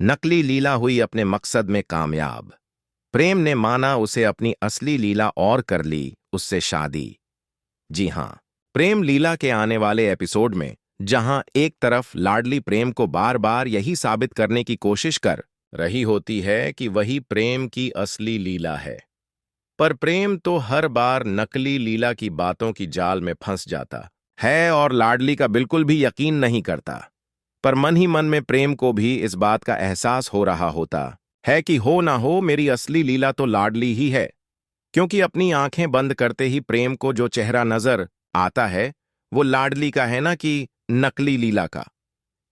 नकली लीला हुई अपने मकसद में कामयाब। प्रेम ने माना उसे अपनी असली लीला और कर ली उससे शादी। जी हाँ, प्रेम लीला के आने वाले एपिसोड में जहां एक तरफ लाडली प्रेम को बार बार यही साबित करने की कोशिश कर रही होती है कि वही प्रेम की असली लीला है, पर प्रेम तो हर बार नकली लीला की बातों की जाल में फंस जाता है और लाडली का बिल्कुल भी यकीन नहीं करता। पर मन ही मन में प्रेम को भी इस बात का एहसास हो रहा होता है कि हो ना हो मेरी असली लीला तो लाडली ही है, क्योंकि अपनी आंखें बंद करते ही प्रेम को जो चेहरा नजर आता है वो लाडली का है ना कि नकली लीला का।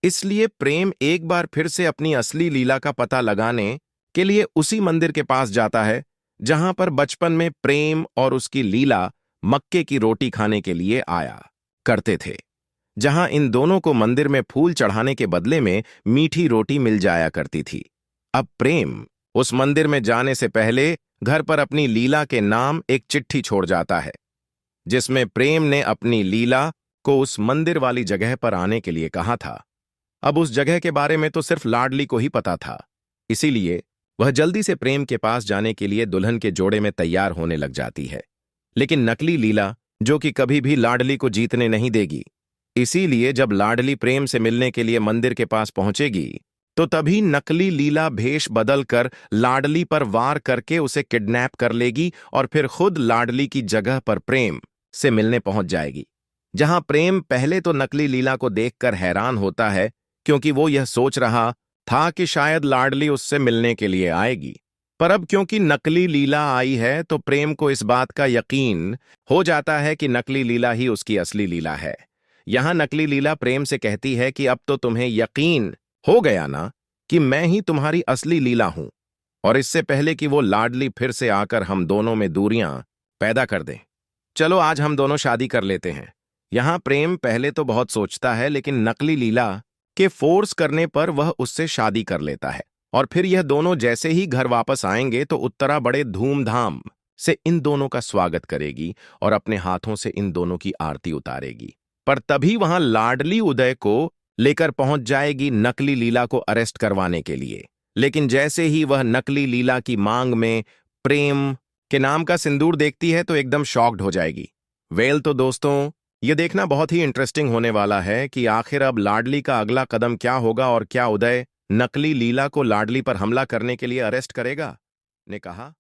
इसलिए प्रेम एक बार फिर से अपनी असली लीला का पता लगाने के लिए उसी मंदिर के पास जाता है जहां पर बचपन में प्रेम और उसकी लीला मक्के की रोटी खाने के लिए आया करते थे, जहां इन दोनों को मंदिर में फूल चढ़ाने के बदले में मीठी रोटी मिल जाया करती थी। अब प्रेम उस मंदिर में जाने से पहले घर पर अपनी लीला के नाम एक चिट्ठी छोड़ जाता है, जिसमें प्रेम ने अपनी लीला को उस मंदिर वाली जगह पर आने के लिए कहा था। अब उस जगह के बारे में तो सिर्फ लाडली को ही पता था, इसीलिए वह जल्दी से प्रेम के पास जाने के लिए दुल्हन के जोड़े में तैयार होने लग जाती है। लेकिन नकली लीला जो कि कभी भी लाडली को जीतने नहीं देगी, इसीलिए जब लाडली प्रेम से मिलने के लिए मंदिर के पास पहुंचेगी तो तभी नकली लीला भेष बदलकर लाडली पर वार करके उसे किडनैप कर लेगी और फिर खुद लाडली की जगह पर प्रेम से मिलने पहुंच जाएगी। जहां प्रेम पहले तो नकली लीला को देखकर हैरान होता है, क्योंकि वो यह सोच रहा था कि शायद लाडली उससे मिलने के लिए आएगी, पर अब क्योंकि नकली लीला आई है तो प्रेम को इस बात का यकीन हो जाता है कि नकली लीला ही उसकी असली लीला है। यहां नकली लीला प्रेम से कहती है कि अब तो तुम्हें यकीन हो गया ना कि मैं ही तुम्हारी असली लीला हूं, और इससे पहले कि वो लाडली फिर से आकर हम दोनों में दूरियां पैदा कर दे, चलो आज हम दोनों शादी कर लेते हैं। यहां प्रेम पहले तो बहुत सोचता है, लेकिन नकली लीला के फोर्स करने पर वह उससे शादी कर लेता है, और फिर यह दोनों जैसे ही घर वापस आएंगे तो उत्तरा बड़े धूमधाम से इन दोनों का स्वागत करेगी और अपने हाथों से इन दोनों की आरती उतारेगी। पर तभी वहां लाडली उदय को लेकर पहुंच जाएगी नकली लीला को अरेस्ट करवाने के लिए। लेकिन जैसे ही वह नकली लीला की मांग में प्रेम के नाम का सिंदूर देखती है तो एकदम शॉक्ड हो जाएगी। वेल तो दोस्तों, ये देखना बहुत ही इंटरेस्टिंग होने वाला है कि आखिर अब लाडली का अगला कदम क्या होगा और क्या उदय नकली लीला को लाडली पर हमला करने के लिए अरेस्ट करेगा ने कहा।